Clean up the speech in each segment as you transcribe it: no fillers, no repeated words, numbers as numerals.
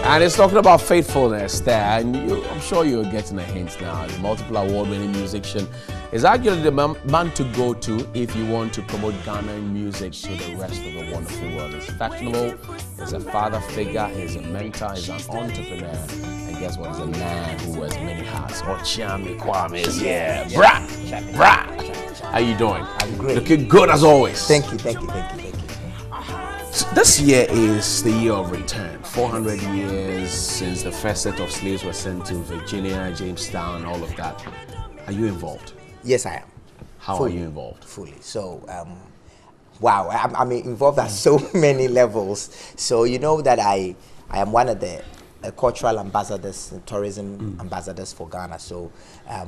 And it's talking about faithfulness there, and I'm sure you're getting a hint now. As a multiple award-winning musician is actually the man to go to if you want to promote Ghanaian music to the rest of the wonderful world. He's fashionable, he's a father figure, he's a mentor, he's an entrepreneur, and guess what? He's a man who wears many hats. Okyeame Kwame is here. Brah! How you doing? I'm great. Looking good as always. Thank you. So this year is the year of return. 400 years since the first set of slaves were sent to Virginia, Jamestown, all of that. Are you involved? Yes, I am. How are you involved? Fully. So, wow, I'm involved at so many levels. So you know that I am one of the cultural ambassadors, tourism ambassadors for Ghana. So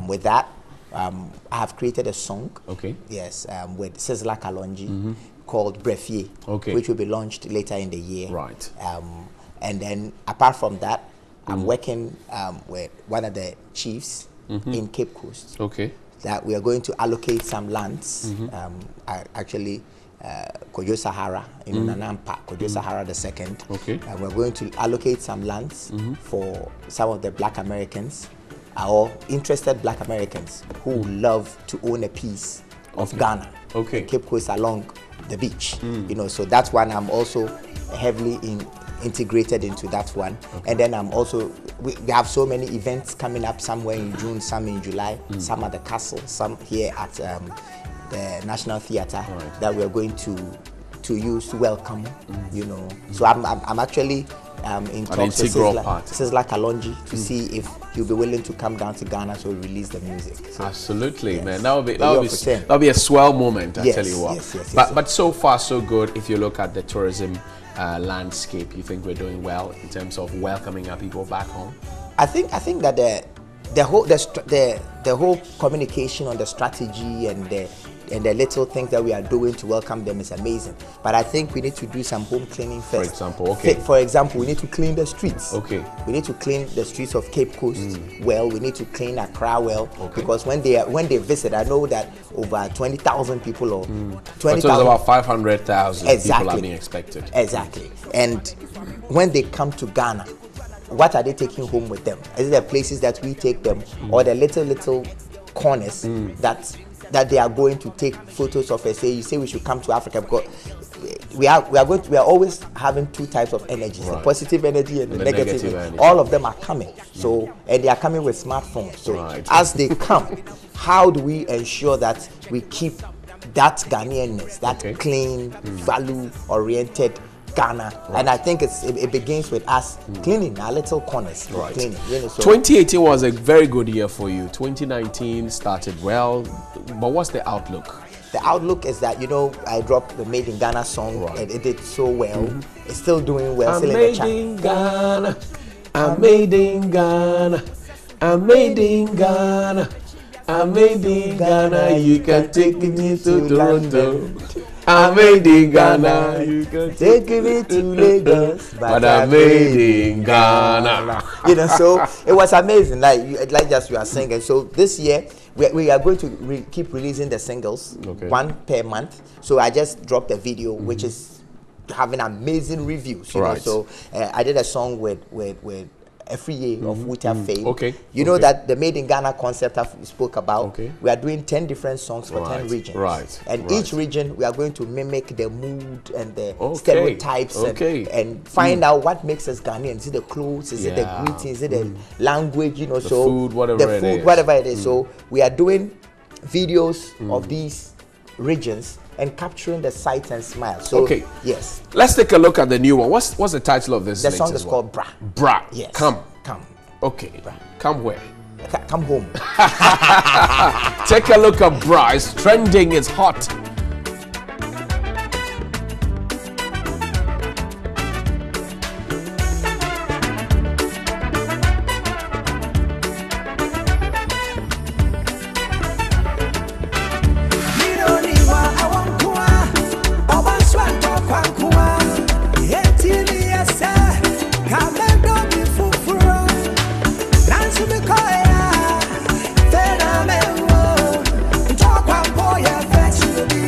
with that, I have created a song. Okay. Yes, with Sizzla Kalonji. Called Brefier, which will be launched later in the year. Right. And then apart from that, I'm working with one of the chiefs in Cape Coast. Okay. That we are going to allocate some lands. Actually, Kojo Sahara in Nanampa, Kojo Sahara II. Okay. And we're going to allocate some lands for some of the Black Americans or interested Black Americans who love to own a piece of Ghana. Okay. Cape Coast along the beach, you know, so that's one I'm also heavily integrated into that one. And then I'm also, we have so many events coming up, somewhere in June, some in July, some at the castle, some here at the National Theatre that we are going to use to welcome, you know. So I'm actually in talks with Sizzla Kalonji to see if he'll be willing to come down to Ghana to release the music. So, absolutely, yes. Man. That'll be a swell moment. I tell you what. But so far so good. If you look at the tourism landscape, you think we're doing well in terms of welcoming our people back home? I think that the whole communication on the strategy and the little things that we are doing to welcome them is amazing. But I think we need to do some home cleaning first. For example, we need to clean the streets. We need to clean the streets of Cape Coast well. We need to clean Accra well. Because when they visit, I know that over 20,000 people or 20,000. So about 500,000 people are being expected. Exactly. And when they come to Ghana, what are they taking home with them? Is it the places that we take them or the little corners that they are going to take photos of? You say we should come to Africa because we are always having two types of energies, the positive energy and the negative energy. All of them are coming. So, and they are coming with smartphones. So as they come, how do we ensure that we keep that Ghanaianness, that clean, value-oriented Ghana, and I think it begins with us cleaning our little corners. Cleaning, you know, so 2018 was a very good year for you. 2019 started well, but what's the outlook? The outlook is that, you know, I dropped the Made in Ghana song and it did so well. It's still doing well. I'm made in Ghana. I'm made in Ghana. I'm made in Ghana. I'm made in Ghana. You can take me to Toronto. I'm made in Ghana, you can take me to Lagos, but I'm made in Ghana. You know, so it was amazing, like just you are singing. So this year, we are going to keep releasing the singles, one per month. So I just dropped a video, which is having amazing reviews. You know? So I did a song with Efriye of Wuta fame. You know that the Made in Ghana concept I spoke about. We are doing 10 different songs for 10 regions. And each region we are going to mimic the mood and the stereotypes and find out what makes us Ghanaian. Is it the clothes? Is it the greetings? Is it the language? You know, the food, whatever it is. So we are doing videos of these regions and capturing the sights and smiles. So, yes. Let's take a look at the new one. What's the title of this? The song is called Bra. Bra. Yes. Come. Okay. Bra. Come where? Come home. Take a look at Bra. It's trending. It's hot. Talk about boy, I bet you be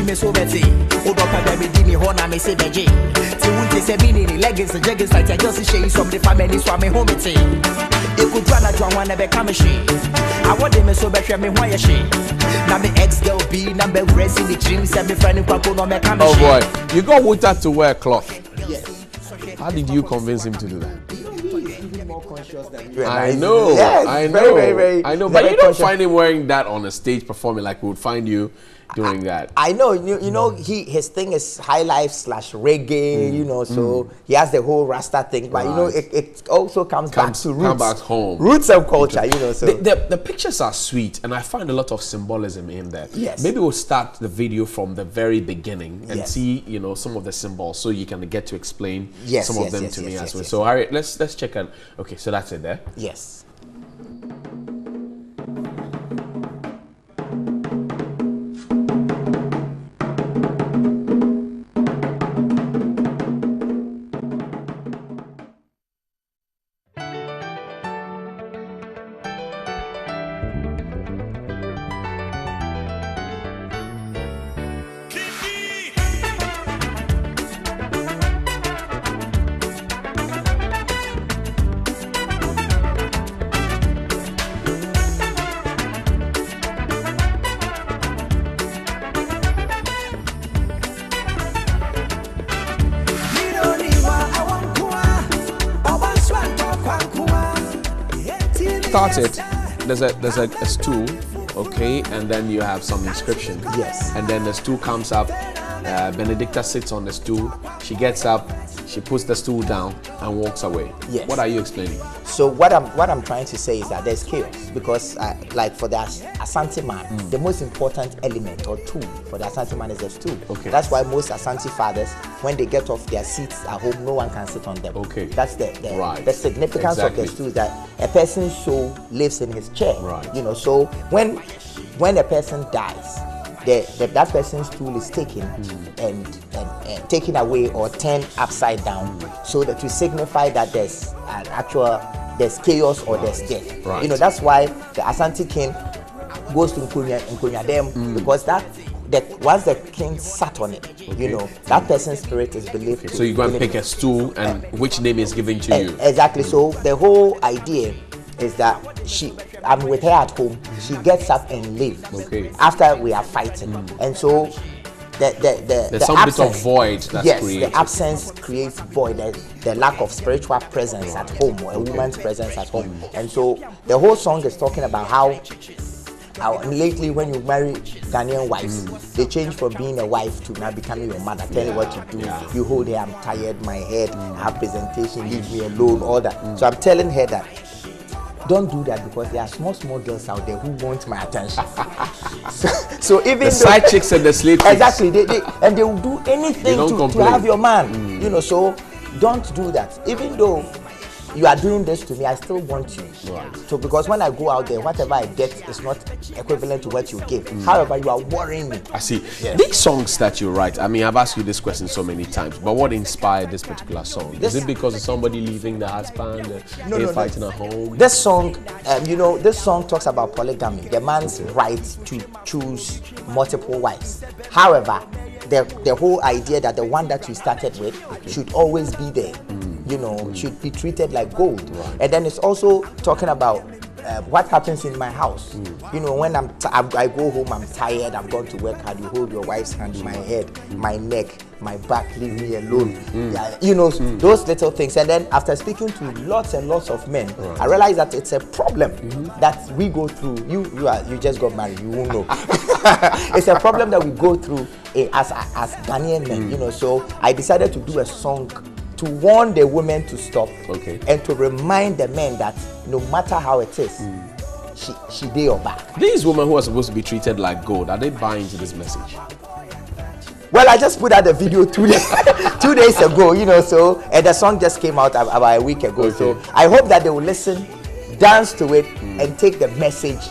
me so betty. Odopa baby dimi hona me say beje. Ti wunti se mini leggings and jeggings like I just shade from the family so me home te. E could run at one never come she. I want them so better me why she. Now me ex girl be number rest in the gym say me friend kwapo no me come. Oh boy, you got Wuta to wear cloth. Yes. How did you convince him to do that? More conscious than you. I know, yes, I know, very, I know. But you don't find him wearing that on a stage performing like we would find you doing that. I know, you know, his thing is high life / reggae, you know, so he has the whole Rasta thing, but you know, it also comes back to roots. Come back home. Roots of culture, you know. So the pictures are sweet, and I find a lot of symbolism in there. Yes. Maybe we'll start the video from the very beginning and Yes. see, you know, some of the symbols, so you can get to explain some of them to me as well. Yes. So, all right, let's check out. Okay, so that's it there. yes. Started, there's a stool, okay, and then you have some inscription. Yes. And then the stool comes up. Benedicta sits on the stool. She gets up. She puts the stool down and walks away. Yes. What are you explaining? So what I'm trying to say is that there's chaos because like for the Asante man, the most important element or tool for the Asante man is the stool. Okay. That's why most Asante fathers, when they get off their seats at home, no one can sit on them. Okay. That's the significance Exactly. of the stool is that a person's soul lives in his chair. Right. You know, so when a person dies, that person's stool is taken and taken away or turned upside down, so that to signify that there's there's chaos or there's death. Right. You know, that's why the Asante king goes to Nkunya them because once the king sat on it, you know, that person's spirit is believed. So you go and pick a stool, and which name is given to you? Exactly. So the whole idea is that I'm with her at home. She gets up and leaves. Okay. After we are fighting, and so there's some bit of void that's created. the absence creates void. The lack of spiritual presence at home or a woman's presence at home, and so the whole song is talking about how lately when you marry Ghanaian wives, they change from being a wife to now becoming your mother. Tell you what to do. You hold her. I'm tired. My head. I have presentation. Leave me alone. All that. So I'm telling her that. Don't do that because there are small girls out there who want my attention. so even the side chicks and the slave chicks. Exactly, they will do anything to have your man. You know, so don't do that. Even though you are doing this to me, I still want you. Right. So because when I go out there, whatever I get is not equivalent to what you give. However, you are worrying me. I see. Yes. These songs that you write, I mean, I've asked you this question so many times, but what inspired this particular song? Is it because of somebody leaving the husband, fighting at home? This song, you know, this song talks about polygamy, the man's right to choose multiple wives. However, the whole idea that the one that you started with should always be there, you know, should be treated like gold. Right. And then it's also talking about what happens in my house. You know, when I go home, I'm tired, I've gone to work hard, you hold your wife's hand, my head, my neck, my back, leave me alone. Yeah, you know, those little things. And then after speaking to lots and lots of men, I realized that it's a problem that we go through. You just got married, you won't know. It's a problem that we go through as Ghanaian men, you know. So I decided to do a song to warn the women to stop, and to remind the men that no matter how it is, she did your back. These women who are supposed to be treated like gold, are they buying into this message? Well, I just put out the video 2 days ago, you know, so, and the song just came out about a week ago. So I hope that they will listen, dance to it, and take the message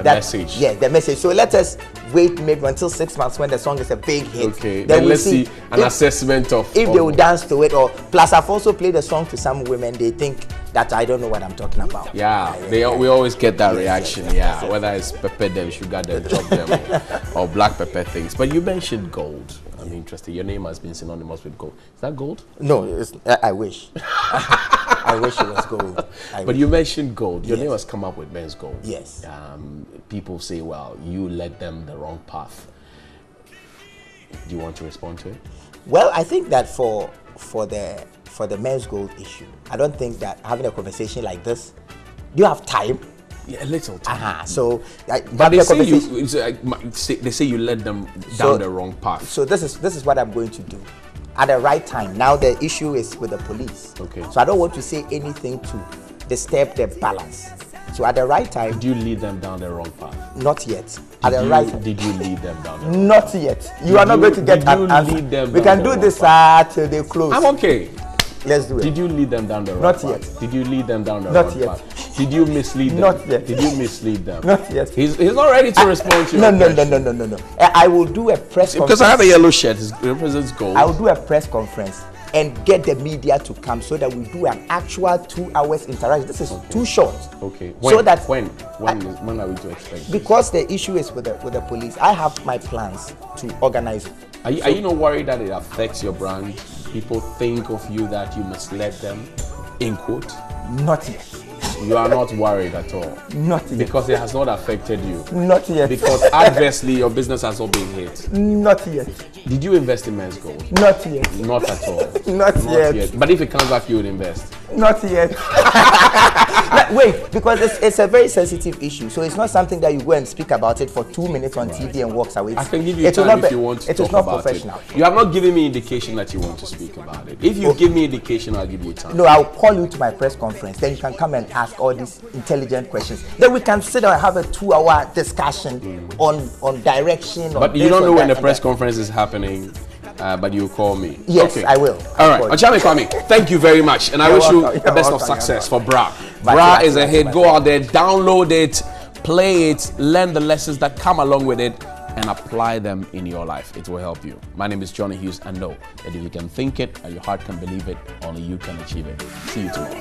The message. Yeah, the message. So let us wait maybe until 6 months when the song is a big hit. Okay. Then let's see an assessment of if they will dance to it. Or plus, I've also played the song to some women. They think that I don't know what I'm talking about. Yeah, we always get that reaction. Yeah, whether it's pepper them, sugar them, chop them, or black pepper things. But you mentioned gold. I'm interested. Your name has been synonymous with gold. Is that gold? No, I wish. I wish it was gold. But you mentioned gold. Your name has come up with Menzgold. Yes. People say, well, you led them the wrong path. Do you want to respond to it? Well, I think that for the Menzgold issue, I don't think that having a conversation like this, do you have time? Yeah, a little time. So, but they say you led them down the wrong path. So this is what I'm going to do at the right time. Now the issue is with the police. Okay. So I don't want to say anything to disturb the balance. So at the right time. Did you lead them down the wrong path? Not yet. At the right time. Did you lead them down the wrong path? Not yet. You are not going to get an answer. We can do this till they close. I'm okay. Let's do it. Did you lead them down the wrong path? Not yet. Did you lead them down the wrong path? Did you mislead them? Not yet. Did you mislead them? Not yet. He's not ready to respond to your No. I will do a press conference. Because I have a yellow shirt. It represents gold. I will do a press conference and get the media to come so that we do an actual 2 hours interaction. This is too short. Okay. When When are we to expect? Because the issue is with the police. I have my plans to organize. Are you not worried that it affects your brand? People think of you that you misled them, in quote? Not yet. You are not worried at all? Not yet. Because it has not affected you? Not yet. Because adversely your business has not been hit? Not yet. Did you invest in Menzgold? Not yet. Not at all? Not yet. But if it comes back, you would invest? Not yet. Wait, because it's a very sensitive issue. So it's not something that you go and speak about it for 2 minutes on TV and walks away. I can give you time if you want to talk about it. It is not professional. You have not given me indication that you want to speak about it. If you give me indication, I'll give you time. No, I'll call you to my press conference. Then you can come and ask all these intelligent questions. Then we can sit down and have a 2-hour discussion on direction. But you don't know when the press conference is happening. But you call me. Yes, okay. I will. All right, Okyeame Kwame, thank you very much, and I wish you the best of success for Bra. Bra is a hit. Go out there, download it, play it, learn the lessons that come along with it, and apply them in your life. It will help you. My name is Johnny Hughes, and know that if you can think it and your heart can believe it, only you can achieve it. See you tomorrow.